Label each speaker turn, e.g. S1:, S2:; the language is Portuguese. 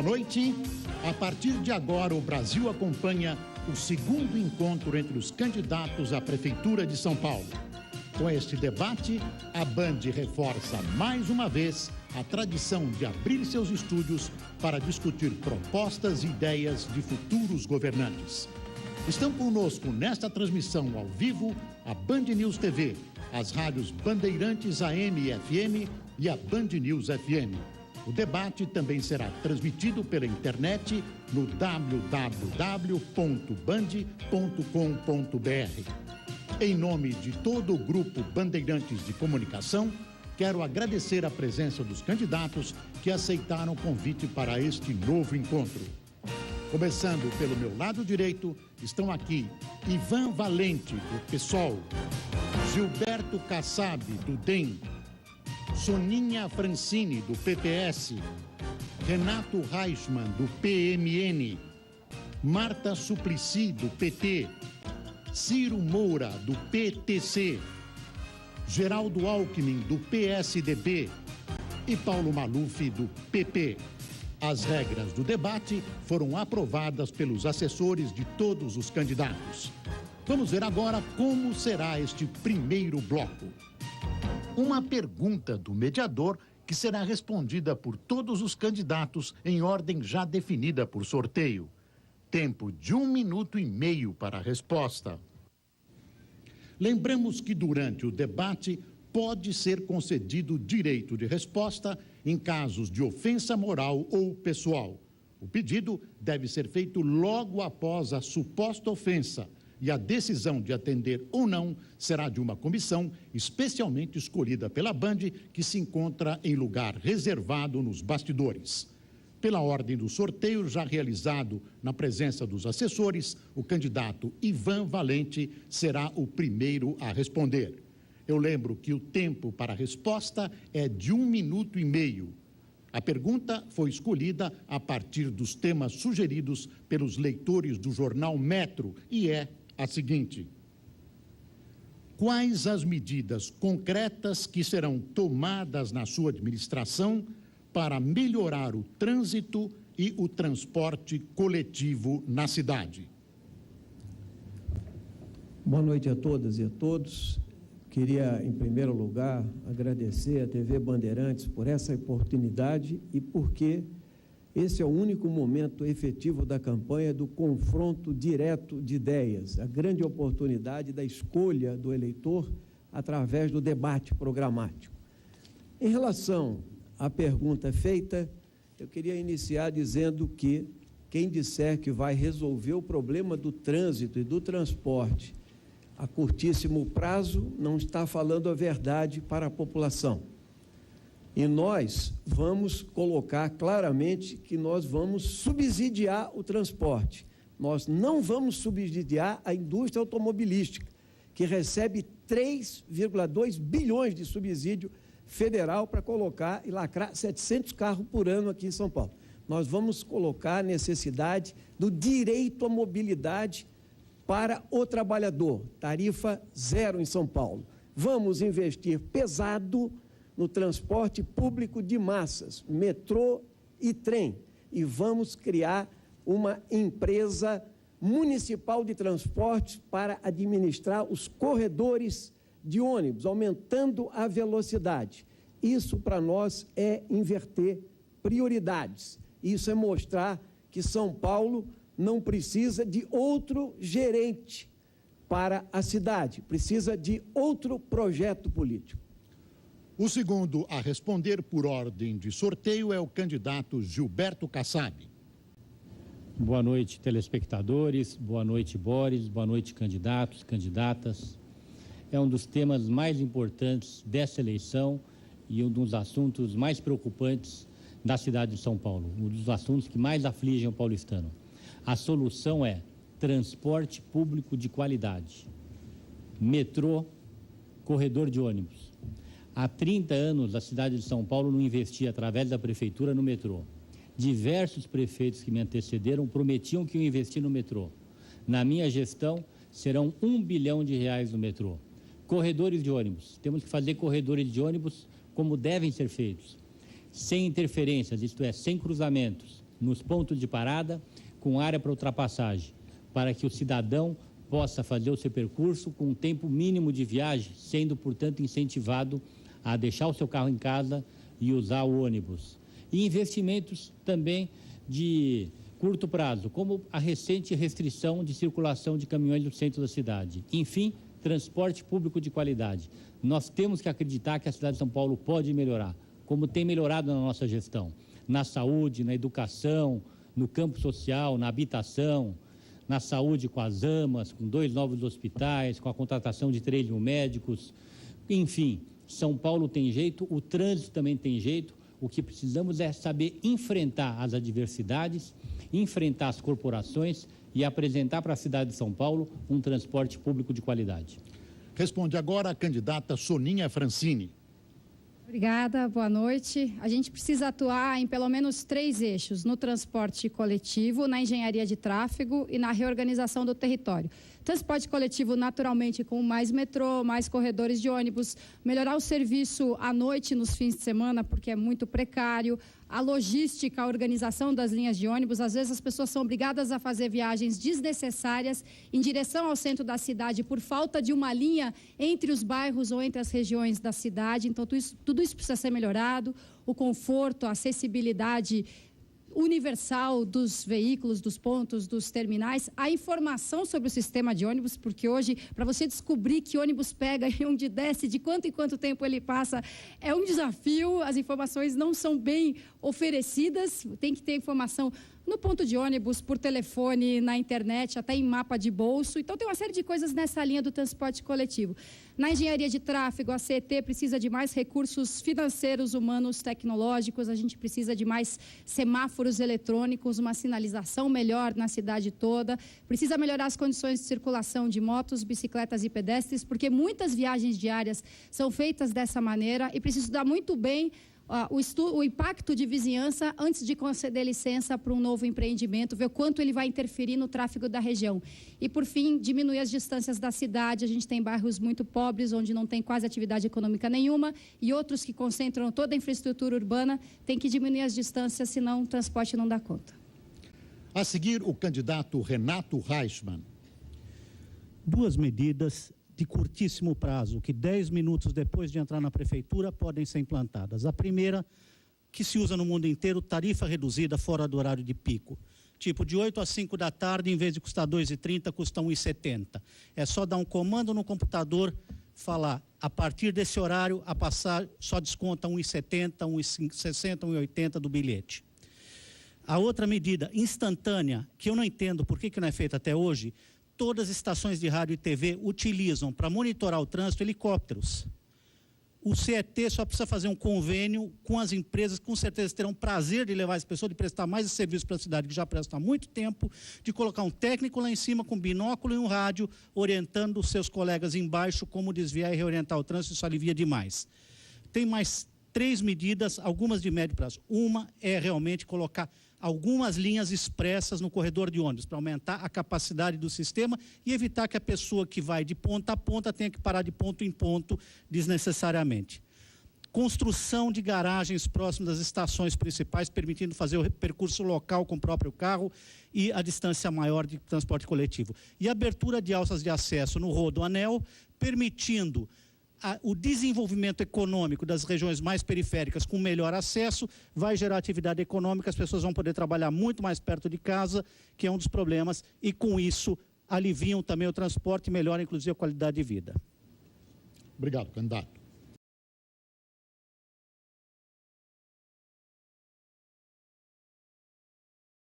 S1: boa noite. A partir de agora, o Brasil acompanha o segundo encontro entre os candidatos à Prefeitura de São Paulo. Com este debate, a Band reforça mais uma vez a tradição de abrir seus estúdios para discutir propostas e ideias de futuros governantes. Estão conosco nesta transmissão ao vivo a Band News TV, as rádios Bandeirantes AM e FM e a Band News FM. O debate também será transmitido pela internet no www.band.com.br. Em nome de todo o grupo Bandeirantes de Comunicação, quero agradecer a presença dos candidatos que aceitaram o convite para este novo encontro. Começando pelo meu lado direito, estão aqui Ivan Valente, do PSOL, Gilberto Kassab, do DEM, Soninha Francini, do PPS, Renato Reichmann, do PMN, Marta Suplicy, do PT, Ciro Moura, do PTC, Geraldo Alckmin, do PSDB e Paulo Maluf, do PP. As regras do debate foram aprovadas pelos assessores de todos os candidatos. Vamos ver agora como será este primeiro bloco. Uma pergunta do mediador que será respondida por todos os candidatos em ordem já definida por sorteio. Tempo de 1 minuto e meio para a resposta. Lembramos que durante o debate pode ser concedido direito de resposta em casos de ofensa moral ou pessoal. O pedido deve ser feito logo após a suposta ofensa e a decisão de atender ou não será de uma comissão especialmente escolhida pela Band, que se encontra em lugar reservado nos bastidores. Pela ordem do sorteio já realizado na presença dos assessores, o candidato Ivan Valente será o primeiro a responder. Eu lembro que o tempo para a resposta é de 1 minuto e meio. A pergunta foi escolhida a partir dos temas sugeridos pelos leitores do jornal Metro e é a seguinte: quais as medidas concretas que serão tomadas na sua administração para melhorar o trânsito e o transporte coletivo na cidade?
S2: Boa noite a todas e a todos. Queria, em primeiro lugar, agradecer à TV Bandeirantes por essa oportunidade e porque esse é o único momento efetivo da campanha do confronto direto de ideias, a grande oportunidade da escolha do eleitor através do debate programático. Em relação à pergunta feita, eu queria iniciar dizendo que quem disser que vai resolver o problema do trânsito e do transporte a curtíssimo prazo não está falando a verdade para a população. E nós vamos colocar claramente que nós vamos subsidiar o transporte. Nós não vamos subsidiar a indústria automobilística, que recebe 3,2 bilhões de subsídio federal para colocar e lacrar 700 carros por ano aqui em São Paulo. Nós vamos colocar a necessidade do direito à mobilidade para o trabalhador, tarifa zero em São Paulo. Vamos investir pesado no transporte público de massas, metrô e trem, e vamos criar uma empresa municipal de transportes para administrar os corredores de ônibus, aumentando a velocidade. Isso para nós é inverter prioridades. Isso é mostrar que São Paulo não precisa de outro gerente para a cidade, precisa de outro projeto político.
S1: O segundo a responder por ordem de sorteio é o candidato Gilberto Kassab.
S3: Boa noite, telespectadores, boa noite, Boris, boa noite, candidatos, candidatas. É um dos temas mais importantes dessa eleição e um dos assuntos mais preocupantes da cidade de São Paulo, um dos assuntos que mais afligem o paulistano. A solução é transporte público de qualidade, metrô, corredor de ônibus. Há 30 anos a cidade de São Paulo não investia através da prefeitura no metrô. Diversos prefeitos que me antecederam prometiam que iam investir no metrô. Na minha gestão serão R$1 bilhão no metrô. Corredores de ônibus, temos que fazer corredores de ônibus como devem ser feitos, sem interferências, isto é, sem cruzamentos, nos pontos de parada, com área para ultrapassagem, para que o cidadão possa fazer o seu percurso com um tempo mínimo de viagem, sendo, portanto, incentivado a deixar o seu carro em casa e usar o ônibus. E investimentos também de curto prazo, como a recente restrição de circulação de caminhões no centro da cidade. Enfim, transporte público de qualidade. Nós temos que acreditar que a cidade de São Paulo pode melhorar, como tem melhorado na nossa gestão, na saúde, na educação, no campo social, na habitação, na saúde com as AMAs, com 2 novos hospitais, com a contratação de 3 mil médicos. Enfim, São Paulo tem jeito, o trânsito também tem jeito. O que precisamos é saber enfrentar as adversidades, enfrentar as corporações e apresentar para a cidade de São Paulo um transporte público de qualidade.
S1: Responde agora a candidata Soninha Francini.
S4: Obrigada, boa noite. A gente precisa atuar em pelo menos 3 eixos: no transporte coletivo, na engenharia de tráfego e na reorganização do território. Transporte coletivo, naturalmente, com mais metrô, mais corredores de ônibus, melhorar o serviço à noite, nos fins de semana, porque é muito precário, a logística, a organização das linhas de ônibus. Às vezes as pessoas são obrigadas a fazer viagens desnecessárias em direção ao centro da cidade por falta de uma linha entre os bairros ou entre as regiões da cidade. Então, tudo isso precisa ser melhorado. O conforto, a acessibilidade universal dos veículos, dos pontos, dos terminais, a informação sobre o sistema de ônibus, porque hoje, para você descobrir que ônibus pega e onde desce, de quanto em quanto tempo ele passa, é um desafio. As informações não são bem oferecidas, tem que ter informação no ponto de ônibus, por telefone, na internet, até em mapa de bolso. Então, tem uma série de coisas nessa linha do transporte coletivo. Na engenharia de tráfego, a CET precisa de mais recursos financeiros, humanos, tecnológicos. A gente precisa de mais semáforos eletrônicos, uma sinalização melhor na cidade toda. Precisa melhorar as condições de circulação de motos, bicicletas e pedestres, porque muitas viagens diárias são feitas dessa maneira, e precisa estudar muito bem o impacto de vizinhança antes de conceder licença para um novo empreendimento, ver quanto ele vai interferir no tráfego da região. E, por fim, diminuir as distâncias da cidade. A gente tem bairros muito pobres, onde não tem quase atividade econômica nenhuma, e outros que concentram toda a infraestrutura urbana. Tem que diminuir as distâncias, senão o transporte não dá conta.
S1: A seguir, o candidato Renato Reichmann.
S5: 2 medidas de curtíssimo prazo, que 10 minutos depois de entrar na prefeitura podem ser implantadas. A primeira, que se usa no mundo inteiro, tarifa reduzida fora do horário de pico. Tipo, de 8 às 5 da tarde, em vez de custar R$ 2,30, custa R$ 1,70. É só dar um comando no computador, falar, a partir desse horário, a passar só desconta R$ 1,70, R$ 1,60, R$ 1,80 do bilhete. A outra medida, instantânea, que eu não entendo por que não é feita até hoje, todas as estações de rádio e TV utilizam para monitorar o trânsito helicópteros. O CET só precisa fazer um convênio com as empresas que com certeza terão prazer de levar as pessoas, de prestar mais esse serviço para a cidade, que já presta há muito tempo, de colocar um técnico lá em cima com binóculo e um rádio, orientando os seus colegas embaixo como desviar e reorientar o trânsito. Isso alivia demais. Tem mais 3 medidas, algumas de médio prazo. Uma é realmente colocar algumas linhas expressas no corredor de ônibus, para aumentar a capacidade do sistema e evitar que a pessoa que vai de ponta a ponta tenha que parar de ponto em ponto desnecessariamente. Construção de garagens próximas das estações principais, permitindo fazer o percurso local com o próprio carro e a distância maior de transporte coletivo. E abertura de alças de acesso no Rodoanel, permitindo o desenvolvimento econômico das regiões mais periféricas com melhor acesso, vai gerar atividade econômica, as pessoas vão poder trabalhar muito mais perto de casa, que é um dos problemas, e com isso aliviam também o transporte e melhoram inclusive a qualidade de vida.
S1: Obrigado, candidato.